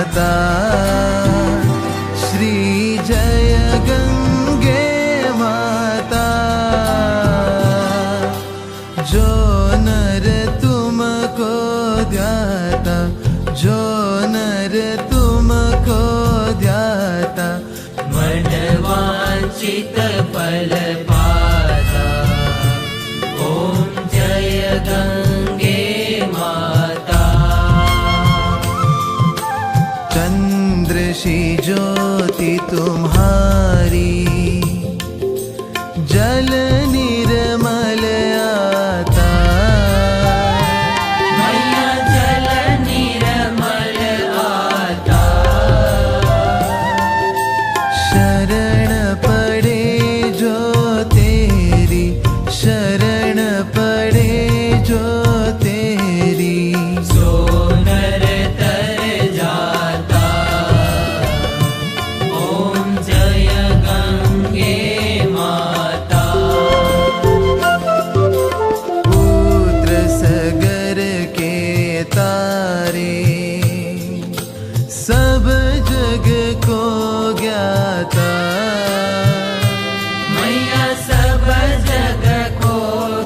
माता श्री जय गंगे माता। जो नर तुमको ध्याता, जो नर तुमको ध्याता, मन वांछित फल पाता। ओम जय गंगे माता। चंद्र सी ज्योति तुम्हारी, जल निर्मल आता। मैया जल निर्मल आता। शरण पड़े जो तेरी, शरण पड़े जो तेरी, सो नर तर जाता। ओम जय गंगे माता। पुत्र सगर के तारे, सब जग को ज्ञाता। मैया सब जग को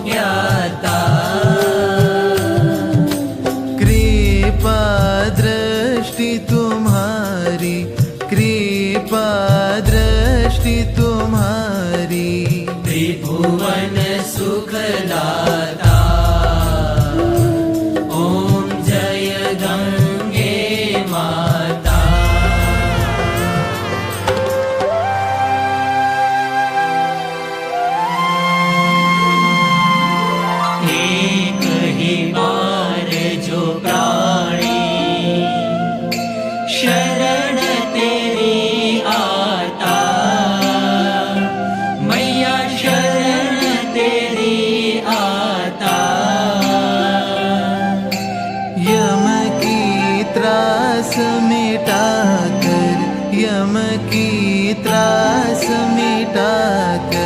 ज्ञाता। कृपा दृष्टि तुम्हारी, कृपा दृष्टि तुम्हारी, त्रिभुवन सुखदाता। ओम जय गंगे माता। एक ही बार जो प्राणी शरण तेरी आता। मैया शरण तेरी आता। यम की त्रास मिटा कर, यम की त्रास मिटा कर,